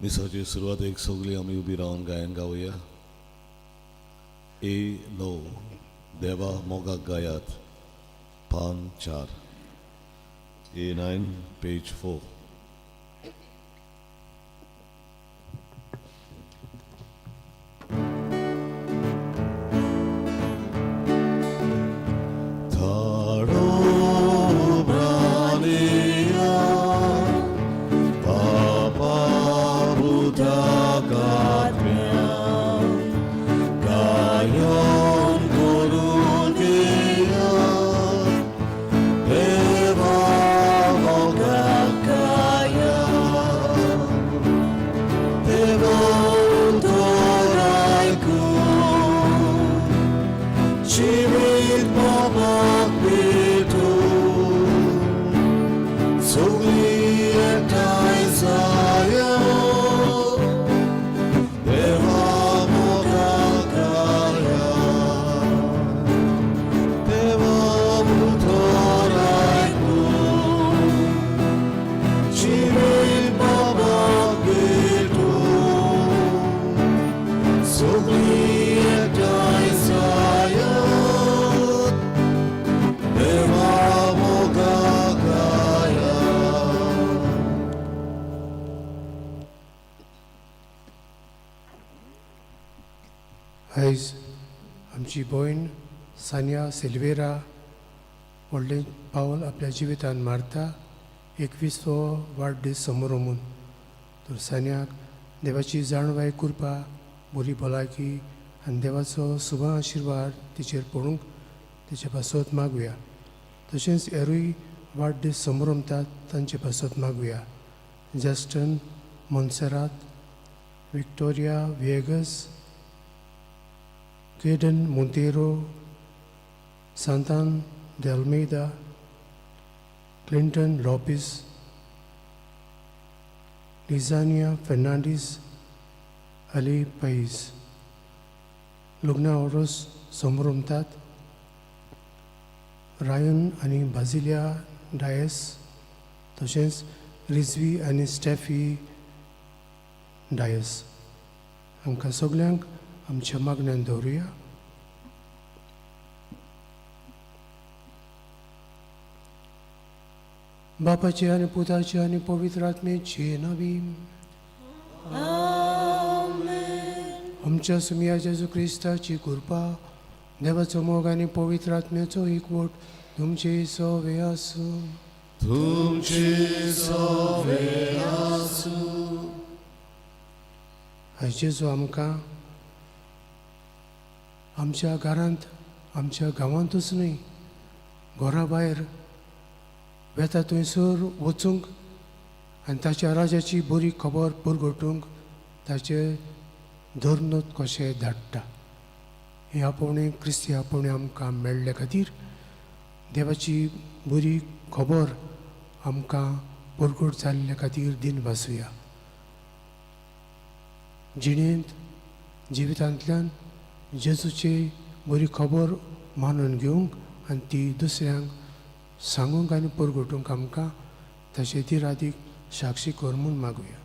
मिसाची सुरवात एक सगळी आम्ही उभी राहून गायन गावूया. ए नो देवा मोगाक गायात पान 4 A9 पेज 4. आयज आमची भयण सानिया सिल्वेरा व्हडलें पावल आपल्या जिवितान मारता 21वो वाडदीस समारोह. तर सानियाक देवाची जाणवाय कृपा बरी भलायकी आनी देवाचो शुभ आशिर्वाद तिचेर पडूंक तिचे पासत मागुया. तशेंच हेरूय वाडदीस समारंभात तांचे पासत मागुया. Justin Monserrat, Victoria Vegas, Caden Montero, Santan de Almeida, Clinton Lopez, Lizania Fernandez, Ali Pais. लग्ना ओरोस समारंभात रायन आनी बाजिलिया डायस तशेंच रिजवी आनी स्टेफी डायस आमकां सगल्यांक आमच्या मागण्यान दवरुया. बापाचे आनी पुताचे आनी पवित्र आत्मेचे नांवी. आमच्या सुमिया जेजू क्रिस्ताची कृपा, देवाचो मोग आनी पवित्र आत्म्याचो एकवट तुमचे सवे आसूं. आयज जेजू आमकां आमच्या घरांत आमच्या गांवांतूच न्हय घरा भायर वेता थंयसर वचूंक आनी ताच्या राजाची बरी खबर परगटूंक ताचे धर्नूत कशें धाडटा. हे आपोवणें क्रिस्ती आपोवणें आमकां मेळ्ळे खातीर देवाची बरी खबर आमकां परगट जाल्ले खातीर दिन वासुया. जिणेंत जिवितांतल्यान जेजूची बरी खबर मानून घेवंक आनी ती दुसऱ्यांक सांगूंक आनी परगटूंक आमकां तशें तिरादीक साक्षी कर म्हूण मागुया.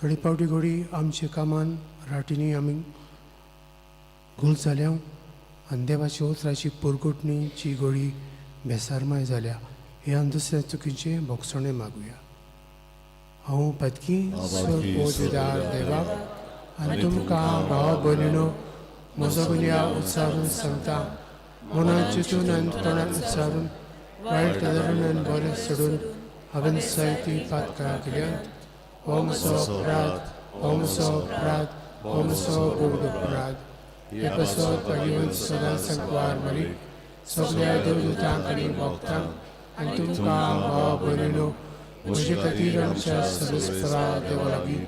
थोडी पावटी घडी आमच्या कामान राटींनी आमी घुल जाल्या आनी देवाच्या उतराची परगटणीची घडी बेसारमाय जाल्या. हे आमी दुसऱ्या चुकीचें भोगसणें मागुया. हांव पदकी पोजदार देवाक आनी तुमकां भाव भयणीनो म्हजो गुन्या उत्सारून सांगता. मनात चिंतून आनी तोंडान उत्सारून वायट धरून आनी बरें सोडून हांवें जायतीं पातकां केल्यांत. हो म्हजो अपराध, हो म्हजो अपराध, हो म्हजो बोगदो अपराध. हे पासत भगवंत सदां सांकवार मारी सगळ्या देवदूतांक आनी भक्तांक आनी तुमकां भाव भयणीनो म्हजे खातीर आमच्या सर्वेस्परा देवा लागीं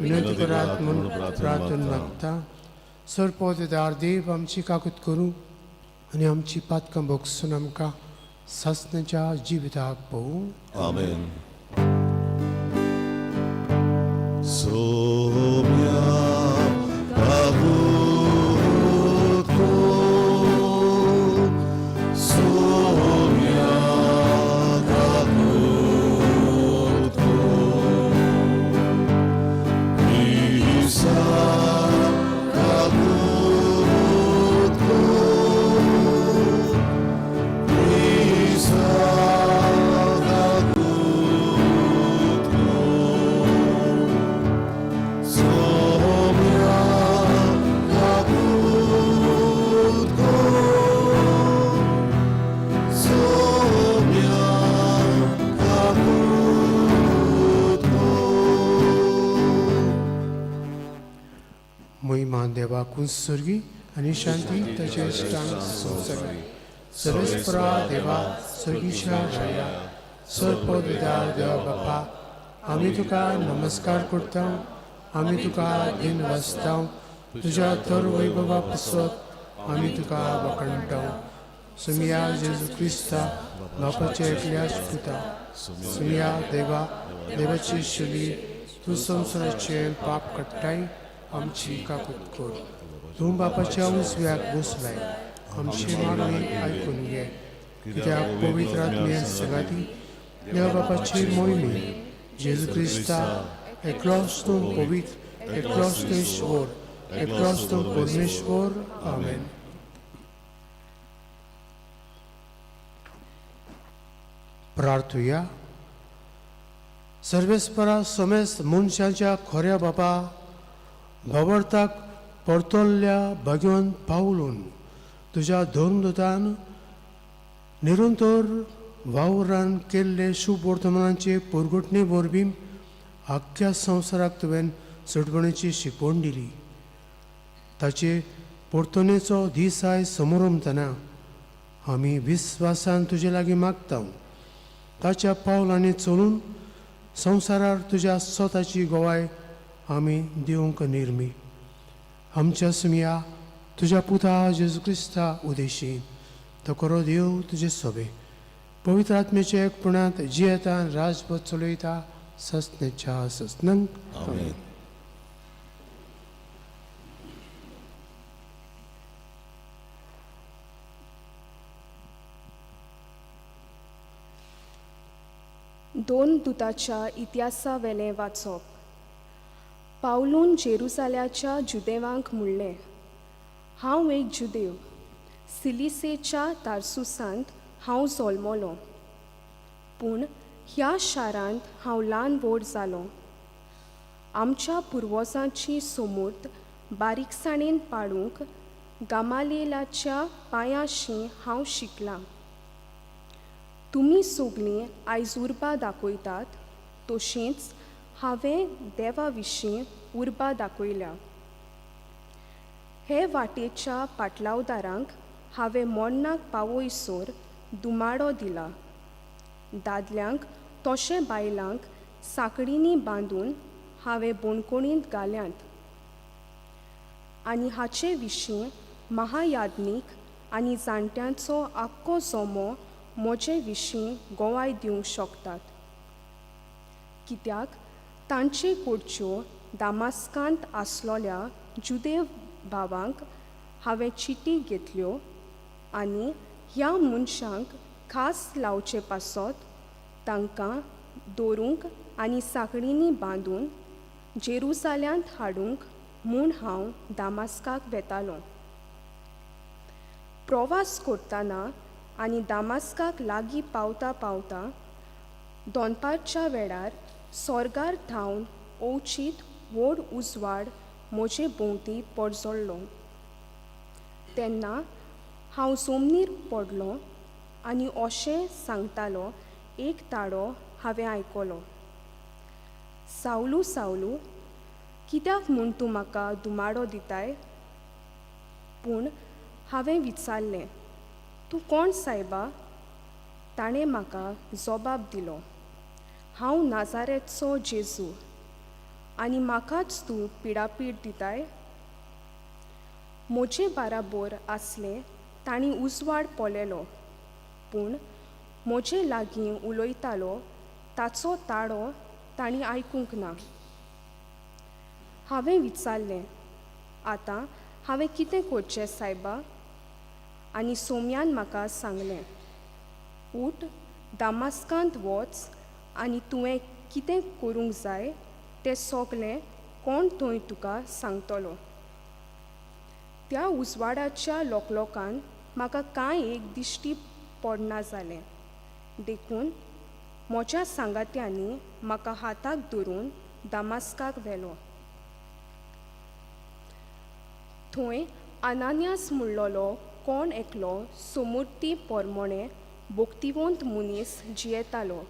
विनंती करात म्हूण प्रार्थना मागता. सरपोतदार देव आमची काकूत करूं आनी आमची पातकां भोगसून आमकां सासणाच्या जिविताक पळोवं. आमेन. सोम्या सोम्या हांव देवाकून सुर्गी आनी शांती ताचे इश्टांक संवसरी सर्वेस्परा देवा सर्गीच्या राया सर्वोदार देवा बापा आमी तुका नमस्कार करता आमी तुका दिन वाचता तुज्या तर वैभवा पासत आमी तुका वखणटा सुमिया जेजू क्रिस्ता बापाचे एकल्याच पुता सुमिया देवा देवाची शुली तूं संवसाराचे पाप काडटाय आमची काकूट कर तूं बापाच्या उजव्याक बसलाय आमची मागणी आयकून घे कित्याक पवित्र आत्मे सगाती देवा बापाची मोहिमी जेजू क्रिस्ता एकलोच तूं पवित्र एकलोच तूं ईश्वर एकलोच तूं परमेश्वर आमेन. प्रार्थुया. सर्वेस्परा समेस्त मनशाच्या खोऱ्या बाबा भावार्थाक परतोल्ल्या भाग्यवंत पावलून तुज्या धर्मदूतान निरंतर वावरान केल्ले शुभ वर्तमानाचे परगटणे वरवीं आख्ख्या संवसाराक तुवें सटवणेची शिकवण दिली. ताचे परतुनेचो दीस आयज समोर उमतना आमी विस्वासान तुजे लागीं मागता ताच्या पावलांनी चलून संवसारार तुज्या स्वताची गोवाय आमी दिवंक निर्मी. आमच्या सुमिया तुज्या पुता जेजू क्रिस्ता उदेशी तो करो देव तुजे सोबे पवित्र आत्म्याच्या एकपणांत जियेता राजपद चलयता सस्नेच्या सस्नंक आमेन. दोन दुताच्या इतिहासा वेलें वाचप. पावलून जेरुसाल्याच्या जुदेवांक म्हणलें, हांव एक जुदेव, सिलिसेच्या तारसुसांत हांव जल्मलों, पूण ह्या शारांत हांव ल्हान व्हड जालों. आमच्या पुर्वजांची समूर्त बारीकसाणेन पाळूंक गामालिएलाच्या पांयाशी हांव शिकलां. तुमी सगळीं आयज उर्बा दाखयतात तशींच हांवें देवा विशीं उर्बा दाखयल्या. हे वाटेच्या पाटलावदारांक हांवें मरणाक पावयसर दुमाडो दिला. दादल्यांक तशें बायलांक साकळींनी बांदून हांवें बोणकोणींत घाल्यांत. आनी हाचे विशीं महायाज्ञीक आनी जाणट्यांचो आख्खो जमो म्हजे विशीं गोवाय दिवंक शकतात. कित्याक तांचे कडच्यो दामास्कांत आसलोल्या जुदेव भावांक हांवें चिटी घेतल्यो आनी ह्या मनशांक खास लावचे पासत तांकां दवरूंक आनी साकळींनी बांदून जेरुसाल्यांत हाडूंक म्हूण हांव दामास्काक वेतालों. प्रवास करतना आनी दामास्काक लागीं पावता पावता दोनपारच्या वेळार सोर्गार धांवन ओवचीत व्हड उजवाड म्हजे भोंवती पडजळ्ळो. तेन्ना हांव जमनीर पडलों आनी अशें सांगतालो एक ताळो हांवें आयकलो, सावलू सावलू, कित्याक म्हूण तूं म्हाका दुमाडो दिताय? पूण हांवें विचारलें, तूं कोण सायबा? ताणें म्हाका जबाब दिलो, हांव नाजारेतचो जेजू, आनी म्हाकाच तूं पिडापीड दिताय? म्हजे बाराबर आसले तांणी उजवाड पळयलो, पूण म्हजे लागीं उलयतालो ताचो ताळो तांणी आयकूंक ना. हांवें विचारलें, आतां हांवें कितें करचें सायबा? आनी सोम्यान म्हाका सांगलें, उठ, दामास्कांत वच आनी तुवें कितें करूंक जाय तें सगळें कोण थंय तुका सांगतलो. त्या उजवाडाच्या लोकलोकान म्हाका कांय एक दिश्टी पडना जालें. देखून म्हज्या सांगात्यांनी म्हाका हाताक धरून दामास्काक व्हेलो. थंय आनानियास म्हणलोलो कोण एकलो समूर्ती पोरमोणे भोक्तिवंत मनीस जियेतालो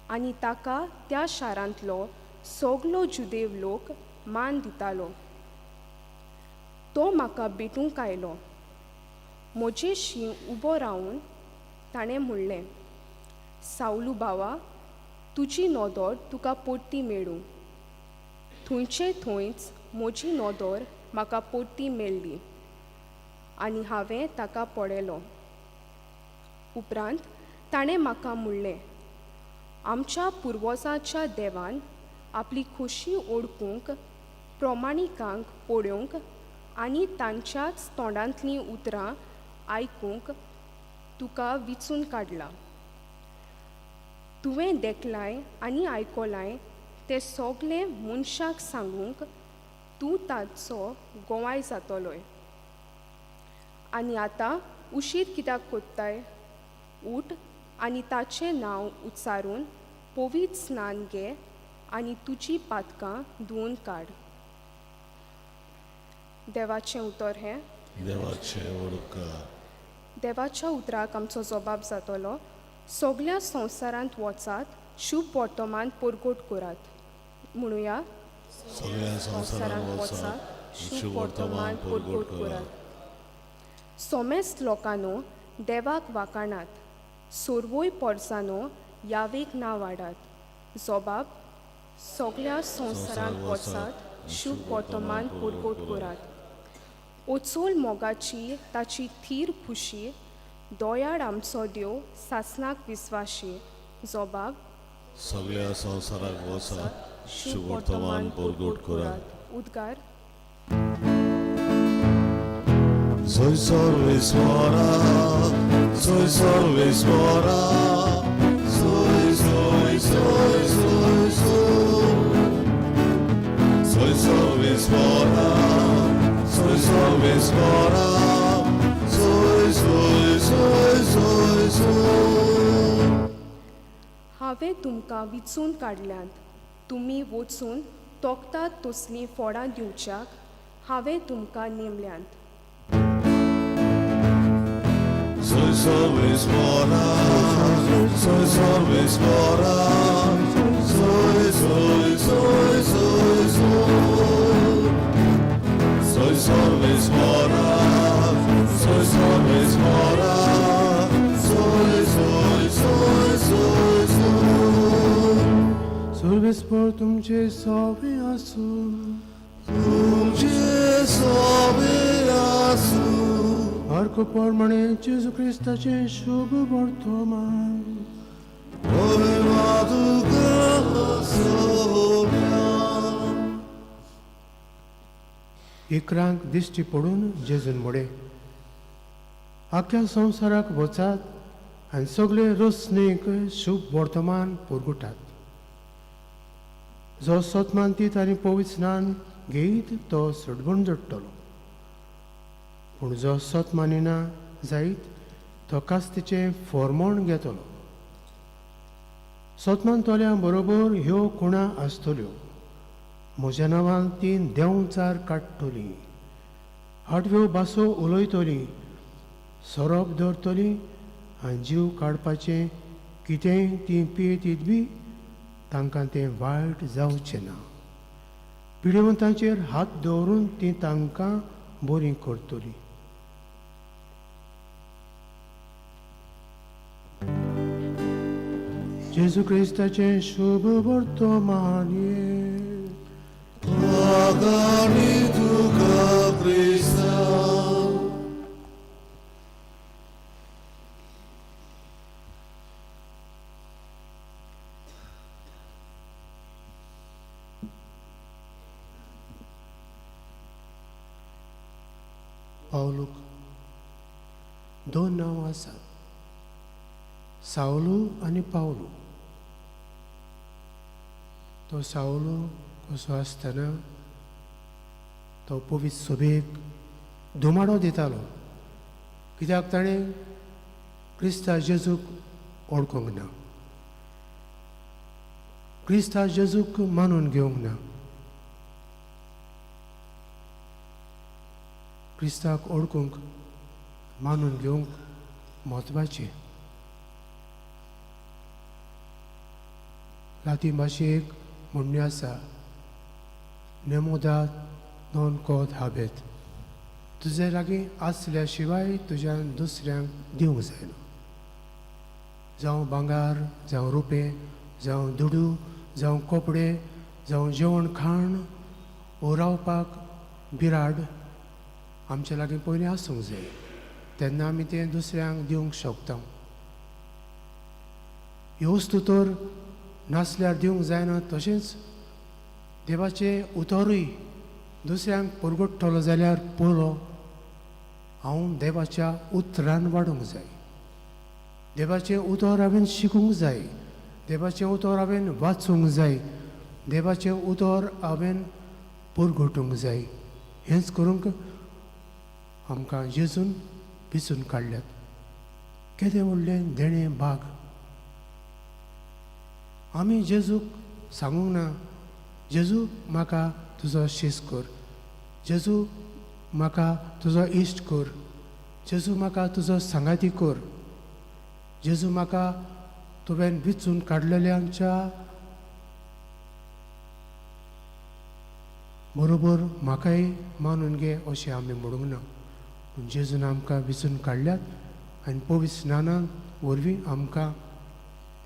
आनी ताका त्या शारांतलो सगलो जुदेव लोक मान दितालो. तो म्हाका भेटूंक आयलो. म्हजेशी उबो रावन ताणें म्हणलें, सावलू बावा, तुजी नदर तुका पोट्टी मेळूं. थंयचे थंयच म्हजी नदर म्हाका पोट्टी मेळ्ळी आनी हांवें ताका पळयलो. उपरांत ताणें म्हाका म्हणलें, आमच्या पुर्वजांच्या देवान आपली खोशी ओळखूंक, प्रमाणिकांक पळोवंक आनी तांच्याच तोंडांतलीं उतरां आयकूंक तुका विचून काडला. तुवें देखलाय आनी आयकलाय तें सगलें मनशाक सांगूंक तूं ताचो गोवाय जातलोय. आनी आतां उशीर कित्याक कोत्ताय? उठ आनी ताचें नांव उच्चारून पवित्र स्नान घे आनी तुजीं पातकां धुवन काड. देवाचें उतर हें. देवाचे ओडकार. देवाच्या उतराक आमचो जबाब जातलो, सगल्या संवसारांत वचात, शुभ वर्तमान परगट करात. म्हणुया, सगळ्या संवसारांत वचात, शुभ वर्तमान परगट करात. सोमेस्त लोकांनो, देवाक वाखाणात. सोर्वोय पोरसांनो, यावेक ना वाडात. जबाब, सगल्या संवसारांत वचात, शुभ वर्तमान परगट करात. ओचोल मोगाची ताची थीर खुशी, दोयाड आमचो देव सासनाक विस्वाशी. जबाब, सगळ्या संवसाराक वचात, शुभ वर्तमान परगट करात. उद्गार. Soy Sorveswara, soy Sorveswara, soy, soy, soy, soy, soy. Soy Sorveswara, soy Sorveswara, soy, soy, soy, soy, soy. हांवें तुमकां विचून काडल्यांत. तुमी वचून तोखतात तसलीं फळां दिवच्याक हांवें तुमकां नेमल्यांत. Soy Sorveswara, soy Sorveswara, soy, soy, soy, soy, soy. Soy Sorveswara, soy Sorveswara, soy, soy, soy, soy, soy. सर्वेस्पर तुमचे सवे आसूं. तुमचे सवे आसूं. अर्क प्रमाणे जेजू क्रिस्ताचें शुभ वर्तमान. महिमा तुका सोम्या. इकरांक दिश्टी पडून जेजून म्हळें, आख्या संवसाराक वचात आनी सगळे रोसणेक शुभ वर्तमान पुरगटात. जो सतमानतीत आनी पवित्र स्नान घेयत तो सडबून जडटलो, पूण जो सत मानिना जायत तो कास्तेचें फॉर्मोण घेतलो. सतमान तोल्या बरोबर ह्यो खुणां आसतल्यो. म्हज्या नांवान ती देंवचार काडटली, आठव्यो भासो उलयतली, सोरोप धरतली आनी जीव काडपाचें कितेंय ती पियेतीत बी तांकां तें वायट जावचें ना. पिडेवंतांचेर हात दवरून ती तांकां बरीं करतली. जेजू क्रिस्ताचें शुभ वर्तमान ये. Pagani tuka Krista. पावलूक दोन नांवां आसात, सावलू आनी पावलू. तो सावलू कसो आसतना तो पवित्र सभेक धुमाडो दितालो, कित्याक ताणें क्रिस्ता जेजूक ओळखूंक ना, क्रिस्ता जेजूक मानून घेवंक ना. क्रिस्ताक ओळखूंक मानून घेवंक म्हत्वाचें. लातीन भाशेक म्हणणें आसा, नेमोदात नॉन कोद हाबेत. तुजे लागीं आसल्या शिवाय तुज्यान दुसऱ्यांक दिवंक जायना. जावं भांगार, जावं रुपें, जावं दुडू, जावं कपडे, जावं जेवण खाण वो रावपाक बिराड आमचे लागीं पयलीं आसूंक जाय. तेन्ना आमी तें दुसऱ्यांक दिवंक शकता. ह्यो वस्तू तर नासल्यार दिवंक जायना. तशेंच देवाचें उतरूय दुसऱ्यांक परगट्टलो जाल्यार पळलो हांव देवाच्या उतरान वाडूंक जाय. देवाचें उतर हांवें शिकूंक जाय. देवाचें उतर हांवें वाचूंक जाय. देवाचें उतर हांवें परगटूंक जाय. हेंच करूंक आमकां जेजून पिसून काडल्यात. केदें व्हडलें देणें भाग. आमी जेजूक सांगूंक ना जेजू म्हाका तुजो शीस कर, जेजू म्हाका तुजो इश्ट कर, जेजू म्हाका तुजो सांगाती कर, जेजू म्हाका तुवें विचून काडलेल्यांच्या बरोबर म्हाकाय मानून घे अशें आमी म्हणूंक ना. पूण जेजून आमकां विचून काडल्यात आनी पवित्र स्नानान वरवीं आमकां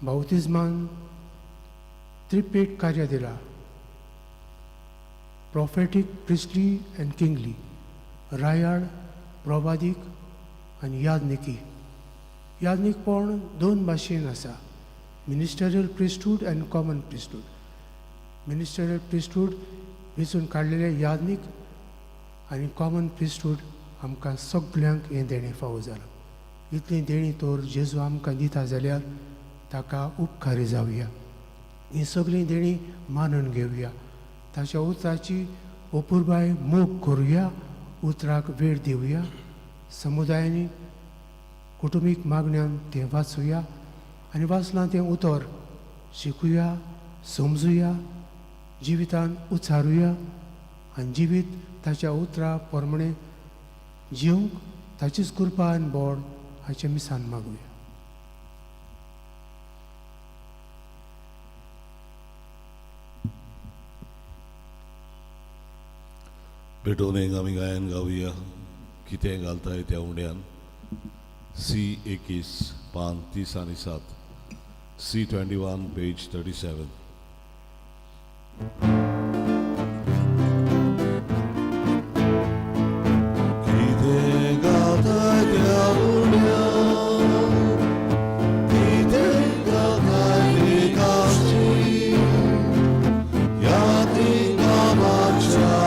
बावतिजमान त्रिपेट कार्य दिलां. प्रॉफेटीक, प्रिस्टली एंड किंगली, रायाळ, प्रभादीक आनी यादनिकी. यादनीकपण दोन भाशेन आसा, मिनिस्टरियल प्रिस्टहूड एंड कॉमन प्रिस्टहूड. मिनिस्टरियल प्रिस्टहूड वेचून काडलेले यादनीक आनी कॉमन प्रिस्टहूड आमकां सगल्यांक हें देणें फावो जालां. इतलीं देणी तर जेजू आमकां दिता जाल्यार ताका उपकारी जावया. ही सगळीं देणी मानून घेवया. ताच्या उतराची अपुरबाय मोग करुया. उतराक वेळ दिवया. समुदायांनी कुटुंबीक मागण्यांत तें वाचुया आनी वाचलां तें उतर शिकुया, समजुया, जिवितान उचारुया आनी जिवीत ताच्या उतरा प्रमाणें जिवंक ताचीच कृपा आनी बोड हाचें मिसान मागुया. भेटोवनेक आमी गायन गावया. कितें घालताय त्या उंड्यान. C21 पान 30 आनी 7, C21 पेज 37. कितें घालताय त्या उंड्यान, कितें घालताय देगाची, यादी गावाच्या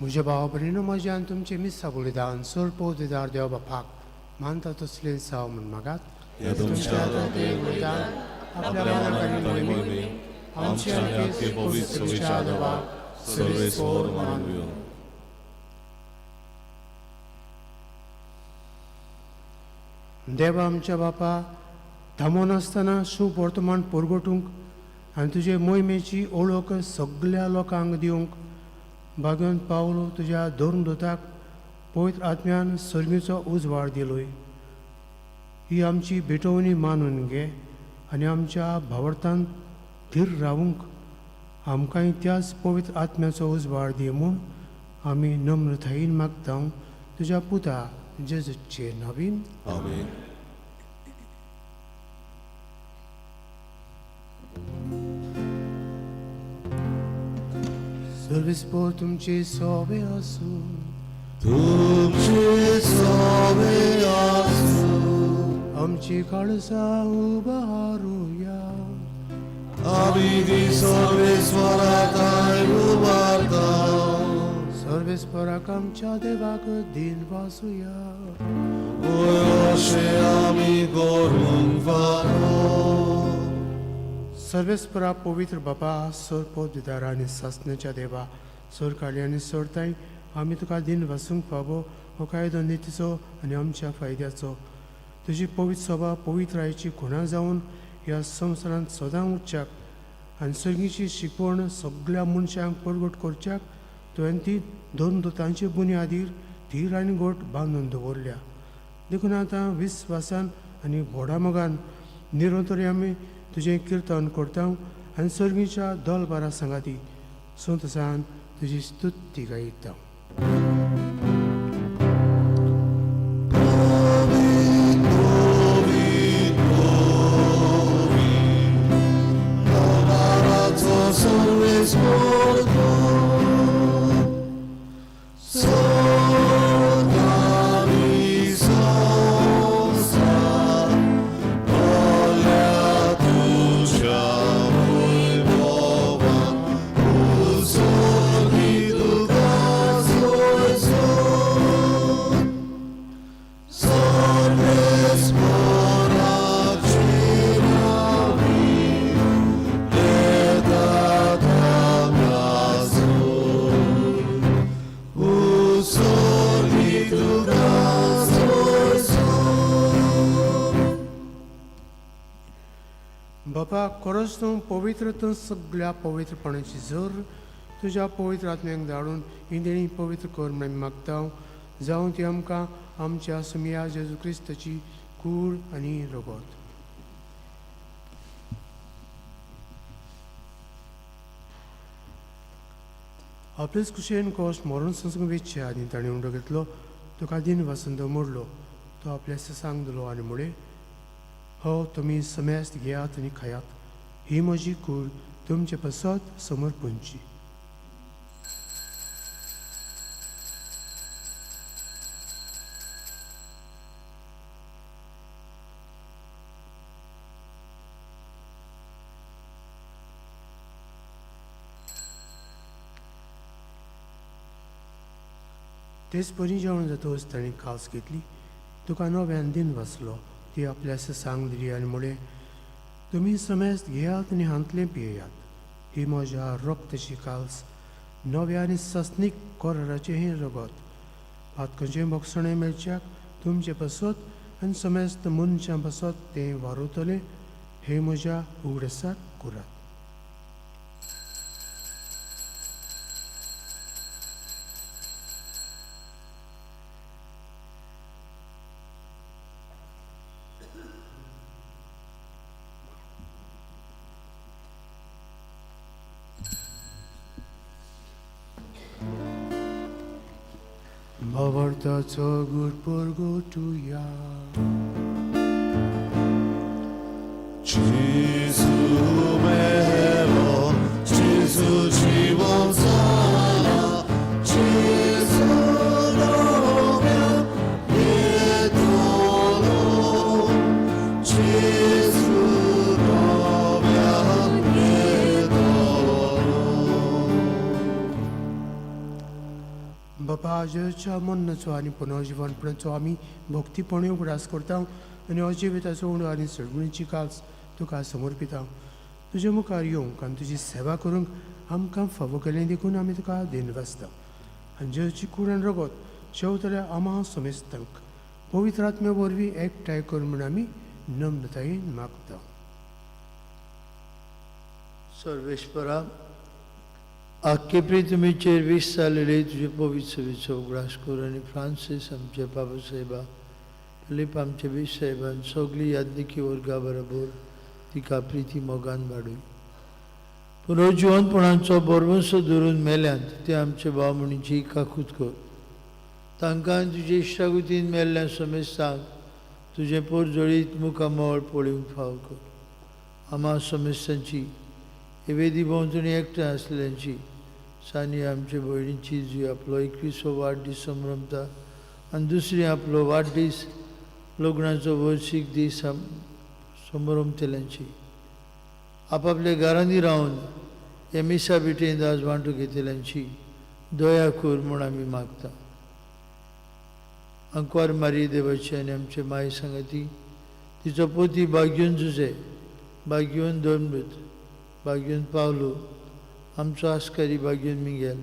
म्हज्या भावा भयणीनो, म्हज्यान तुमचे मिस्सा बलिदान स्वल्प उदार देव बापाक मानता तसलें साव म्हण मागात. तुमच्या हातांतलें बलिदान आपल्या मनाक आनी मोहिमेक आमचे आनी आख्खे पवित्र सभेच्या देवाक सर्वेस्वर मानूया. देवा आमच्या बापा, थांबोवन आसतना शुभ वर्तमान परगटूंक आनी तुजे मोहिमेची ओळख सगळ्या लोकांक दिवंक भाग्यवंत पावलो तुज्या धरून दोताक पवित्र आत्म्यान सर्मीचो उजवाड दिलोय. ही आमची भेटवणी मानून घे आनी आमच्या भावार्थांत थीर रावूंक आमकांय त्याच पवित्र आत्म्याचो उजवाड दी म्हूण आमी नम्रतायेन मागता तुज्या पुता जेजूचे नवीन. आमेन. सर्वेस्पर तुमचे सोबे आसूं तुमचे सोबे आसूं आमची काळजां उबारूया आमी ती सर्वेस्वराकाय उबारता सर्वेस्पराक आमच्या देवाक दिन वासुया अशें आमी करूंक फावो सर्वेस्परा पवित्र बापा सर पदविदारा आनी सासण्याच्या देवा सर काळी आनी सरताय आमी तुका दिन वासूंक फावो हो कायदो नितीचो आनी आमच्या फायद्याचो तुजी पवित्र सभा पवित्रायेची खुणां जावन ह्या संवसारांत सदां उच्चाक आनी सर्गीची शिकवण सगळ्या मनशांक परगट करच्याक तुवें ती दोन दोतांचे बुनयादीर धीर आनी गोट बांदून दवरल्या देखून आतां विस्वासान आनी व्हडा मोगान निरंतरी आमी तुजें किर्तन करता आनी सर्गीच्या दलबारा सांगाती संतसान तुजी स्तुती गायता बापा खरोच तूं पवित्र तूं सगळ्या पवित्रपणाची जर तुज्या पवित्र आत्म्याक धाडून ही देणी पवित्र कर म्हण मागता जावं ती आमकां आमच्या सुमिया जेजू क्रिस्ताची कूड आनी रगत आपलेच कुशेन कोश मरण संस्कृत वेचचे आनी ताणें उंडो घेतलो तुका दिन वासून दमोडलो तो आपल्या सांग दिलो आनी म्हळें हो तुमी समेस्त घेयात आनी खायात ही म्हजी कूड तुमचे पसत समर्पणची तेच परी जेवण जातोच ताणें खास घेतली तुका नव्यान दिन वाचलो ती आपल्यास सांग दिली आनी म्हळें तुमी समेस्त घेयात आनी हांतलें पियेयात ही म्हज्या रक्ताची काल्स नव्या आनी सस्नीक कोराराचें हें रगत पातकांचें भोगसणें मेळच्याक तुमचे पसत आनी समेस्त मनशां पसत तें वारुतलें हे म्हज्या उगडसाक करात Bavartaco gur porgotuja. Gesù mero, Gesù живот сала, Gesù novia едоно, Gesù novia едоно. बापा आजच्या मन्नाचो आनी पुनर्जीवनपणाचो आमी भक्तीपणे उगडास करता आनी अजिविताचो उणो आनी सळगुणीची काल्स तुका समर्पिता तुजे मुखार येवंक आनी तुजी सेवा करूंक आमकां फावो केलें देखून आमी तुका दिनवासता आनी जेची कुडान रगत शेवतल्या आमा समेस्तांक पवित्र आत्म्या वरवीं एकठांय कर म्हूण आमी नम्रतायेन मागता सर्वेश्वरा आख्खे प्रितमीचेर वीस जालेले तुजे पवित्र सेवेचो उगडास कर आनी फ्रांसीस आमचे बाबा साहेबा फिलीप आमचे वीस साहेबान सगळी याज्ञिकी वर्गा बरोबर तिका प्रिती मोगान वाडूय पुनर्जिवनपणाचो बरवंसो धरून मेल्यांत ते आमचे भाव म्हणीची काकूत कर तांकां तुजे इश्टागुतीन मेल्ल्या समेस्तांक तुजें पोरजोळीत मुखामळ पळोवंक फाव कर आमा समेस्तांची हे वेदी भोंवतणी एकठांय आसलेल्यांची सानी आमचे भयणीची जी आपलो 21वो वाडदीस संभ्रमता आनी दुसरी आपलो वाडदीस लग्नाचो वर्सीक दीस संभ्रमतेल्यांची आपापल्या घरांनी रावन हे मिसा बिटेंत आज वांटो घेतल्यांची दया कर म्हूण आमी मागता. अंकवार मारी देवाची आनी आमचे माय सांगाती तिचो पोती भाग्योन जुजे भाग्योन दोनबत भाग्योन पावलो आमचो आस्कारी भाग्योन मिगेल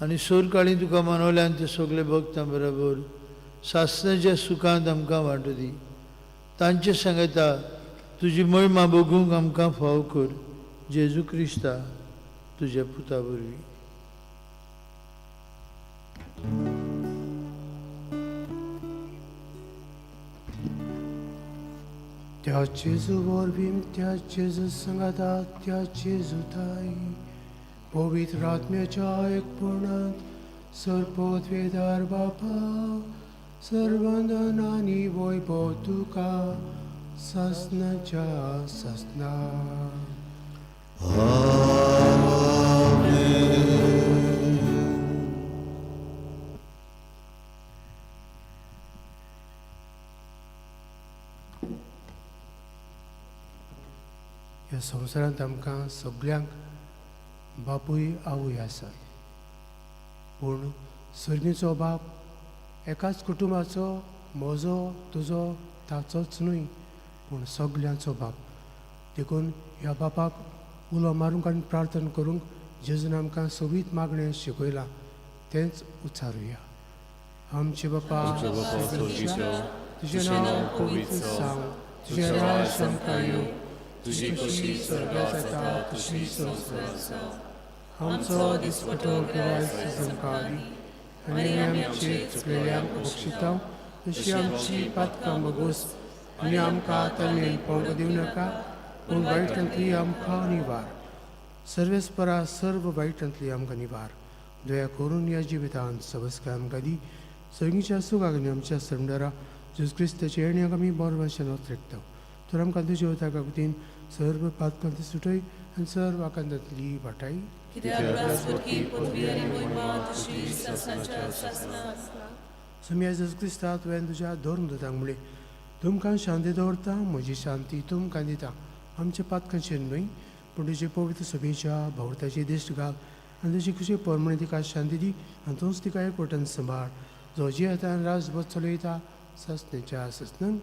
आनी सोर काळी तुका मानवल्यान ते सगळे भक्तां बरोबर सासणाच्या सुखांत आमकां वांटो दी. तांचे सांगता तुजी महिमा बगूंक आमकां फाव कर जेजू क्रिस्ता तुज्या पुता वरवीं. त्या जेजू वरवीं त्या जेजू संगाता त्या जेजू ताई पवित्र आत्म्याच्या एकपणांत सरपोत वेदार बापा सर्वंदनानी वैभव तुका ससनाच्या ससना. ह्या संवसारांत आमकां सगळ्यांक बापूय आवय आसात पूण सर्गीचो बाप एकाच कुटुंबाचो म्हजो तुजो ताचोच न्हय पूण सगळ्यांचो बाप. देखून ह्या बापाक उलो मारूंक आनी प्रार्थना करूंक जेजून आमकां सोबीत मागणें शिकयलां तेंच उच्चारुया. आमचे बापा तुजें नांव पवित्र जावं तुजें राज आमकां येवं तुजी कशी स्वर्गांत जाता तशी संवसारांत आमचो दिसपटो केव्हाय आमकां दी आनी आमचे चुकलेल्यांक बक्षितांव तशी आमची पातकां बगोस आनी आमकां तल्लेन पळोवंक दिवं नाका पूण वायटांतली आमकां निवार. सर्वेस्परा सर्व वायटांतली आमकां निवार. दया करून ह्या जिवितांत सबस्कार आमकां दी सगळींच्या सुखाक आनी आमच्या सरदारा जेजू क्रिस्ताचे येण्याक आमी बरो भाशेन वत्रेकता. तर आमकां तुज्या उताका वतीन सर्व पातकांती सुटय आनी सर्व आकांतांतली वाटाय. सुम्या जेजू क्रिस्ता तुवें तुज्या धर्म दोतांक म्हणलें तुमकां शांती दवरता म्हजी शांती तुमकां दिता. आमच्या पातकांचेर न्हय पूण तुजे पवित्र सभेच्या भोंवताची दिश्ट घाल आनी तुजी खुशी परमणे तिका शांती दी आनी तूंच तिका एकवटान सांबाळ जो जी आतां राजभर चलयता ससनेच्या ससनान.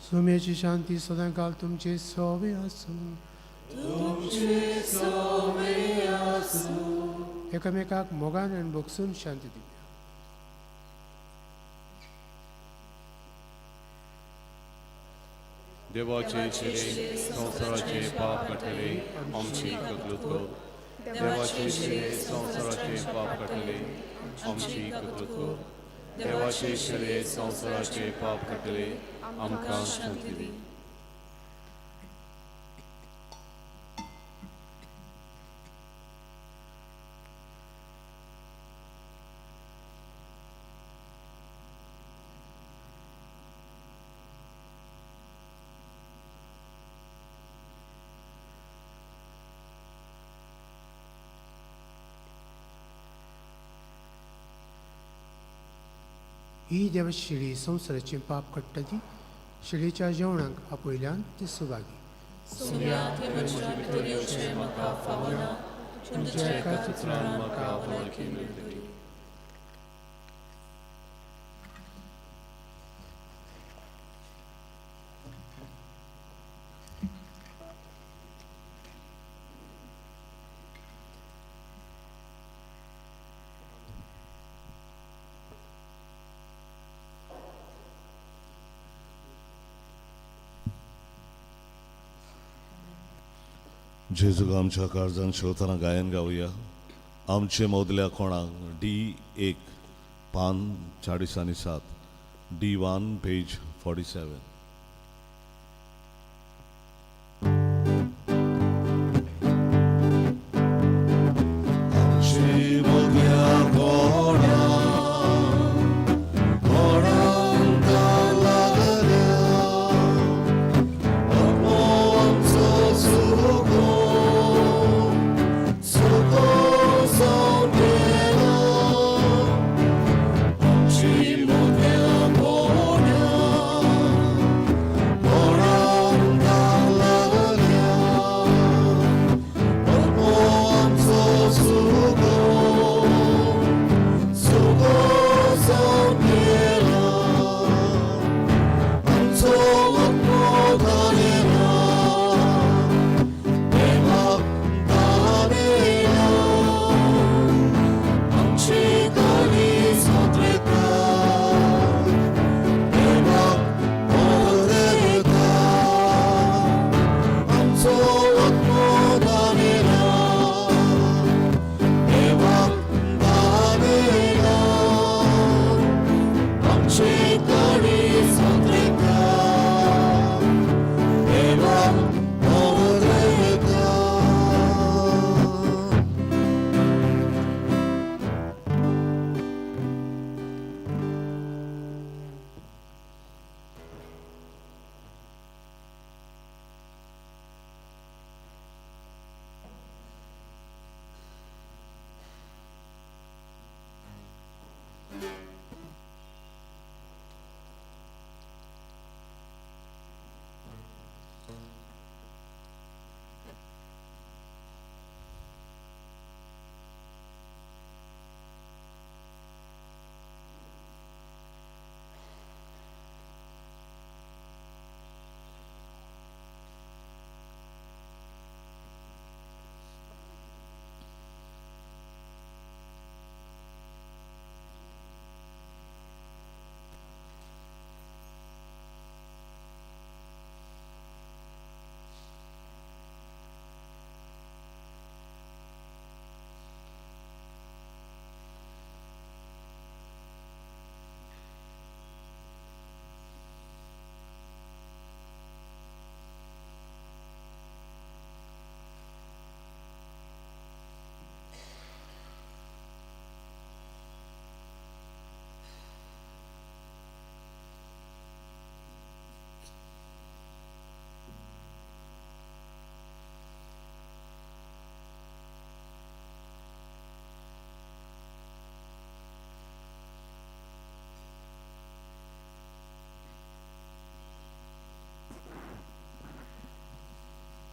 सुम्याची शांती सदां काल तुमचे सवे आसूं. एकामेकाक मोगान आनी बोगसून शांती दी. देवाचे शिरे संवसाराचे पाप काडटले आमची ककलूत कर. देवाचे शिरे संवसाराचे पाप काडटले आमची ककलूत कर. देवाचे शिरे संवसाराचे पाप काडटले आमकां शांती दी. ही देवाची शिडी संवसाराचें पाप काडटा ती शिडीच्या जेवणाक आपयल्यान ती सुभागी. तुमच्या एका चित्रान म्हाका वळखी मेळटली. जेजूक आमच्या काळजांत शेवताना गायन गावया. आमचे मोदल्या कोणाक D1 पान 47 D1 पेज 47. Soko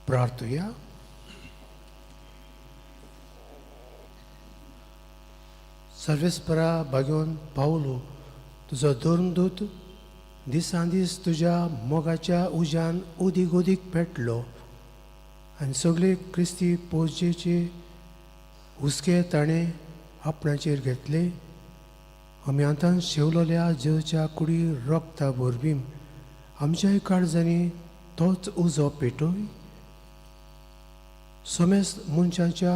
प्रार्थुया. सर्वेस्परा भाग्यवन पावलो तुजो धर्मदूत दिसान दीस तुज्या मोगाच्या उज्यान उदीक उदीक पेटलो आनी सगळे क्रिस्ती पोजेचे हुस्के ताणें आपणाचेर घेतले. आमी आतां शेवलोल्या जेवच्या कुडी रोगता बोरबीम आमच्याय काळजांनी तोच उजो पेटोय. समेस्त मनशांच्या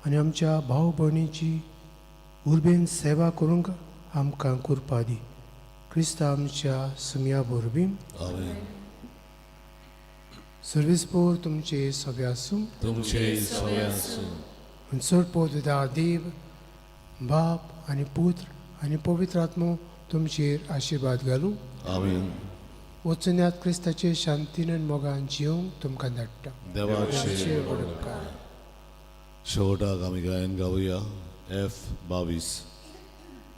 आनी आमच्या भाव भयणीची उर्बेन सेवा करूंक आमकां कुरपा दी. क्रिस्ता आमच्या सुमया बोरबीम. सर्वेस्पोर तुमचे सगळे आसूं. तुमचे सगळे आसूं. चड पोदार देव बाप आनी पुत्र आनी पवित्र आत्मो तुमचेर आशिर्वाद घालूं. आमीन. वचून क्रिस्ताचे शांतीन आनी मोगान जिवंक तुमकां धाडटा. देवाचे वडपकार. शेवटाक आमी गायन गावया. F22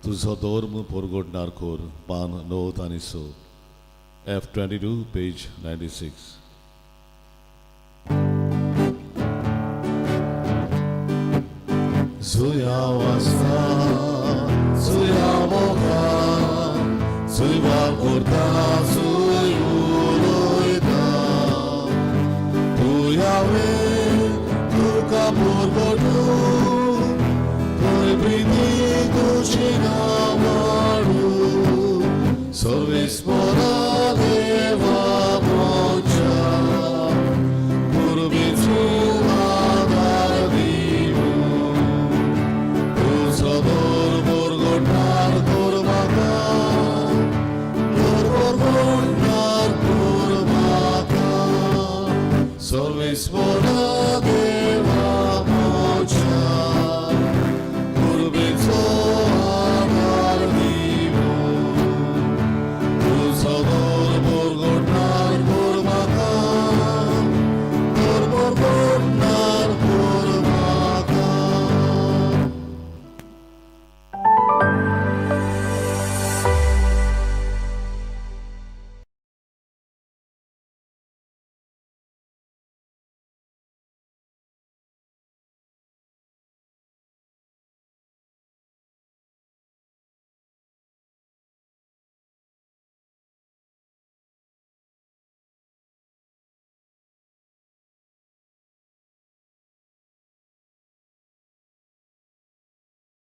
तुजो धर्म पोरगोटणार कोर पान 9 आनी 6. F22 page 96. Zuja wasta, zuja moga, zuja korta, zuja uloita. Tu Yahweh, tu kapurgotu, tu brinditu chinamaru, sovispora deva mocha, kurbicu nadardivu. Sador borgotar kormaka, borgotar kormaka, solvis bona de